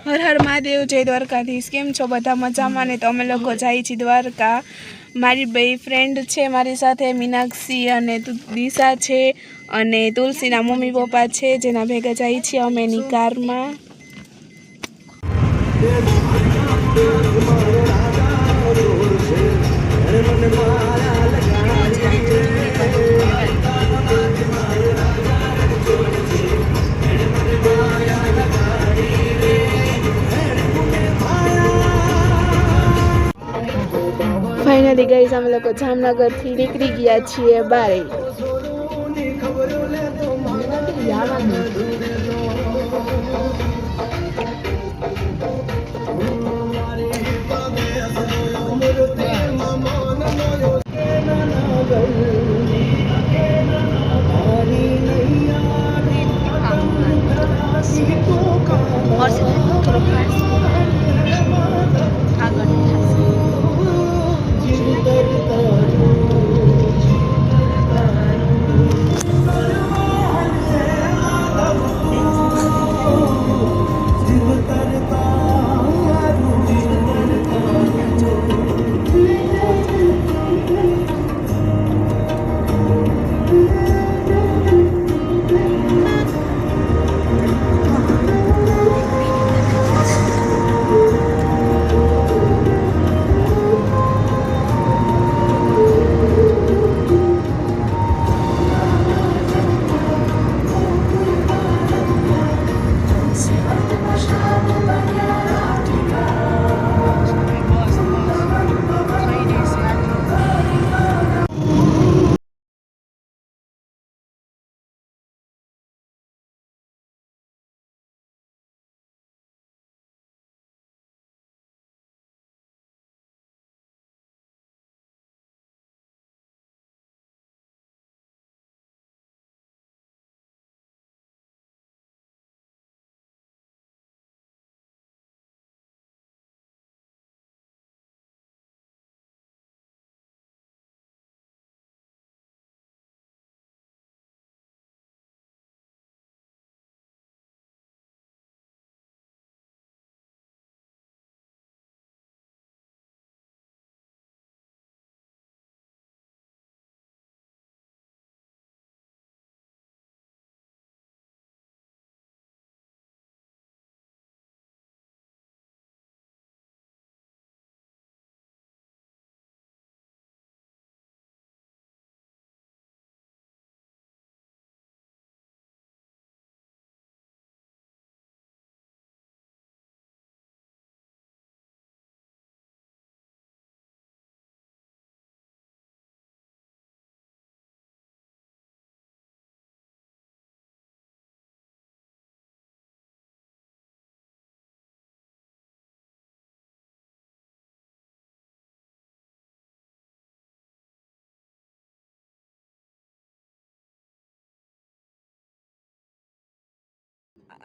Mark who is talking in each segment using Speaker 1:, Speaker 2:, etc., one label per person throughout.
Speaker 1: હર હર મહાદેવ, જય દ્વારકાધીશ। કેમ છો બધા? મજામાં ને? તો અમે લોકો જાય છીએ દ્વારકા। મારી બે ફ્રેન્ડ છે મારી સાથે, મીનાક્ષી અને દિશા છે અને તુલસીના મમ્મી પપ્પા છે, જેના ભેગા જાય છીએ અમે એની કારમાં। फाइनली गाइस हम लोग जामनगर थी निकली गया छे बारे।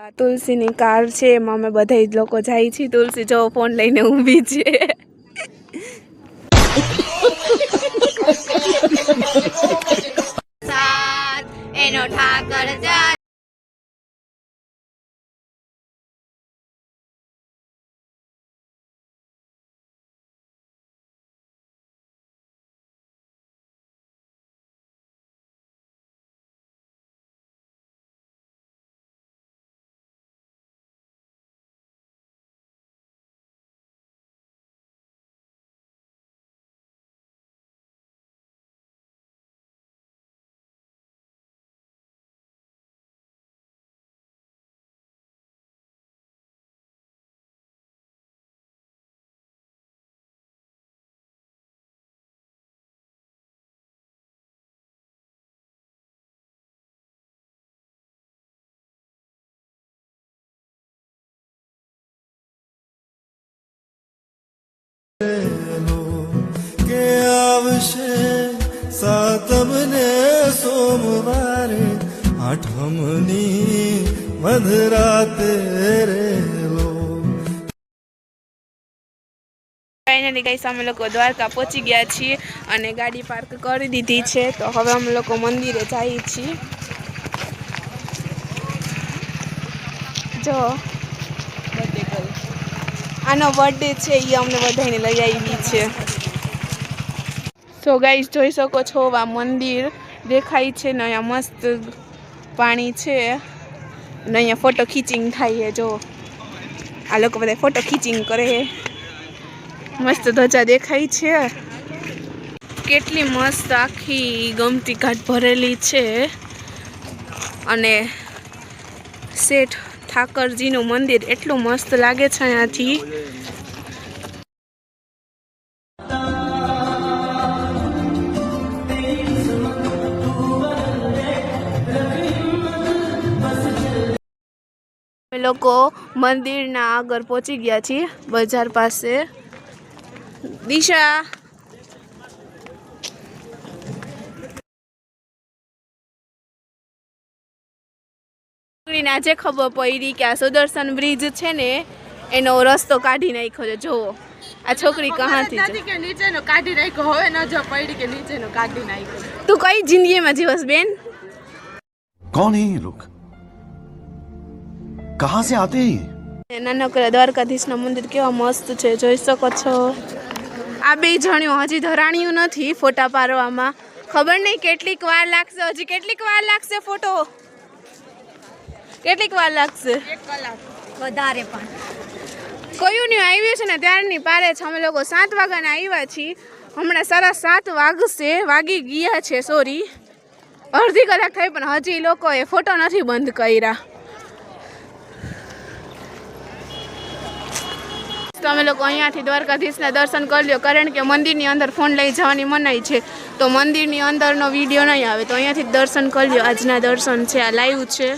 Speaker 1: આ તુલસીની કાર છે, એમાં અમે બધા જ લોકો જાય છીએ। તુલસી જો ફોન લઈને ઊભી છે। એનો ઠાકર જા
Speaker 2: के आवशे सातमने सोमवारे आठमनी मधराते रेलो।
Speaker 1: फाइनली गाइस અમે લોકો દ્વારકા પહોંચી ગયા છીએ અને ગાડી પાર્ક કરી દીધી છે। તો હવે અમે લોકો મંદિરે જઈએ છીએ। જો બર્થડે આનો બર્થડે છે એ અમને બધાને લઈ આવી છે. સો ગાઈસ જોઈ શકો છો આ મંદિર દેખાય છે ને અહીંયા મસ્ત પાણી છે ને અહીંયા ફોટો ખીચિંગ થાય છે. જો આ લોકો બધા ફોટો ખીચિંગ કરે છે. મસ્ત ધજા દેખાય છે. કેટલી મસ્ત આખી ગમતી ઘાટ ભરેલી છે અને શેઠ ઠાકરજીનું મંદિર એટલું મસ્ત લાગે છે અહીંયાથી. અમે લોકો મંદિરના આગળ પહોંચી ગયા છીએ બજાર પાસે. દિશા આજે ખબર પડી કે આ સુદર્શન બ્રિજ છે ને એનો રસ્તો કાઢી નાખ્યો છે. જોવો આ છોકરી કહાથી છે
Speaker 3: કે નીચેનો કાઢી નાખ્યો. હવે ન જો પડી કે નીચેનો કાઢી નાખ્યો.
Speaker 1: તું કઈ જિંદગીમાં જીવસ બેન?
Speaker 4: कौन है ये लोग कहाँ से आते हैं ये
Speaker 1: નાનકડા દ્વારકાધીશના મંદિર કેવા મસ્ત છે જોઈ શકો છો. આ બે જણ્યો હજી ધરાણ્યું નથી ફોટા પાડવામાં. ખબર નહીં કેટલીક વાર લાગશે. હજી કેટલીક વાર લાગશે ફોટો? કેટલીક વાર લાગશે?
Speaker 3: 1 કલાક વધારે પણ.
Speaker 1: કયું નહીં આવ્યું છે ને ત્યારની પારે છે. અમે લોકો 7 વાગ્યાના આવ્યા છીએ. હમણાં 7:30 વાગી ગયા છે. સોરી, અડધી કલાક થઈ પણ હજી લોકોએ ફોટો નથી બંધ કર્યા. તો અમે લોકો અહીંયાથી દ્વારકાધીશના દર્શન કરી લ્યો કારણ કે મંદિરની અંદર ફોન લઈ જવાની મનાઈ છે. તો મંદિરની અંદરનો વિડીયો નહીં આવે તો અહીંયાથી દર્શન કરી લ્યો. આજના દર્શન છે આ લાઈવ છે.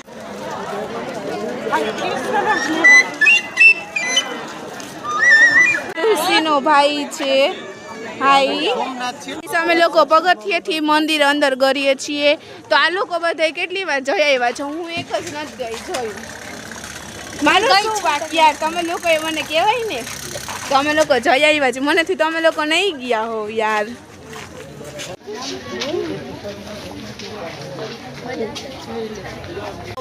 Speaker 1: તુલસીનો ભાઈ છે. હાઈ, અમે લોકો પગથિયેથી મંદિર અંદર કરીએ છીએ. તો આ લોકો બધા કેટલી વાર જઈ આવ્યા છો? હું એક જ નથી ગઈ જોયું. મારું શું વાત યાર, તમે લોકો એ મને કહેવાય ને તો અમે લોકો જઈ આવ્યા છીએ. મનેથી તો અમે લોકો નહીં ગયા હો યાર.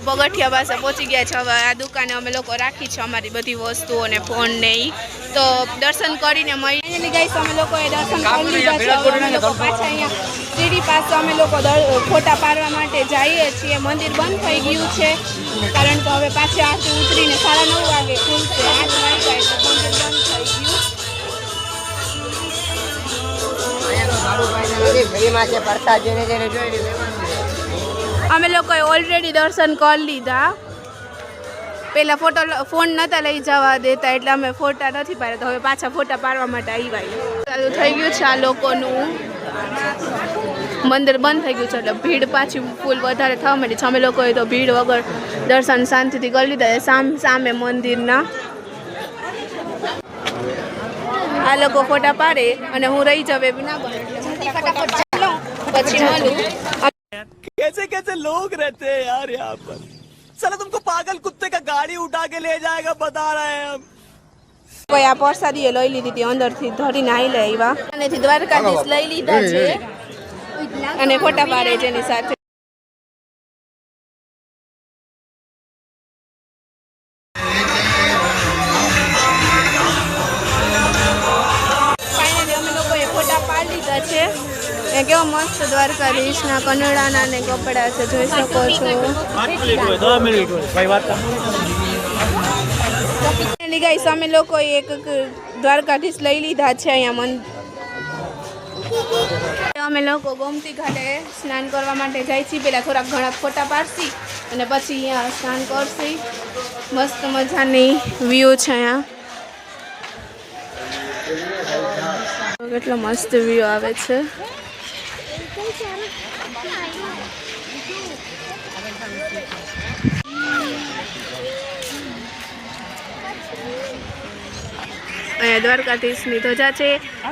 Speaker 1: પગથિયા પાસે પહોંચી ગયા છે. હવે આ દુકાને અમે લોકો રાખી છે અમારી બધી વસ્તુઓ અને ફોન ને ઈ. તો દર્શન કરીને મળી ગાઈસ અમે લોકોએ દર્શન કરી લીધા છે. હવે અમે લોકો પાછા અહીંયા સીડી પાસે અમે લોકો ફોટા પાડવા માટે જઈએ છીએ. મંદિર બંધ થઈ ગયું છે કારણ કે હવે પાછા આરતી ઉતરીને 9:30 વાગે ખુલશે. 8 વાગ્યા એટલે મંદિર બંધ થઈ ગયું. અમે લોકોએ ઓલરેડી દર્શન કરી લીધા. પહેલાં ફોન નહોતા લઈ જવા દેતા એટલે અમે ફોટા નથી પાડ્યા. તો હવે પાછા ફોટા પાડવા માટે આવ્યા. ચાલુ થઈ ગયું છે આ લોકોનું. મંદિર બંધ થઈ ગયું છે એટલે ભીડ પાછી ફૂલ વધારે થવા માંડી છે. અમે લોકોએ તો ભીડ વગર દર્શન શાંતિથી કરી લીધા. સામે મંદિરના આ લોકો ફોટા પાડે અને હું રહી જાવ એવી ના બને પછી મળું.
Speaker 5: कैसे कैसे लोग रहते हैं यार यहाँ पर. साला तुमको पागल कुत्ते का गाड़ी उठा के ले जाएगा बता रहे हैं हम.
Speaker 1: કોઈ આ પ્રસાદીએ લઈ લીધી હતી અંદરથી ધરીને આવી લે આવ્યા અને દ્વારકાધીશ લઈ લીધા છે અને ફોટા પાડે છે એની સાથે. ફાઇનલી અમે લોકોએ ફોટા પાડી લીધા છે. એ કેવો મસ્ત દ્વારકાધીશના કનડાના ને કપડા છે જોઈ શકો છો. ગાઈસ અમે લોકોએ એક દ્વારકાધીશ લઈ લીધા છે અહીંયા. અમે લોકો ગોમતી ઘાટે સ્નાન કરવા માટે જાય છીએ. પહેલાં થોડાક ઘણા ફોટા પાડશી અને પછી અહીંયા સ્નાન કરશી. મસ્ત મજાની વ્યૂ છે અહીંયા. કેટલો મસ્ત વ્યૂ આવે છે. અહીંયા દ્વારકાધીશની ધજા છે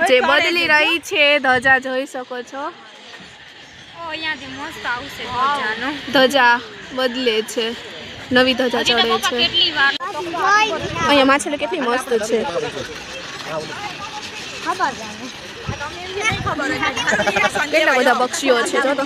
Speaker 1: જે બદલી રહી છે. ધજા જોઈ શકો છો. ધજા બદલે છે, નવી ધજા ચડે છે. અહીંયા માછલી કેટલી મસ્ત છે. કેટલા બધા પક્ષીઓ છે જો તો.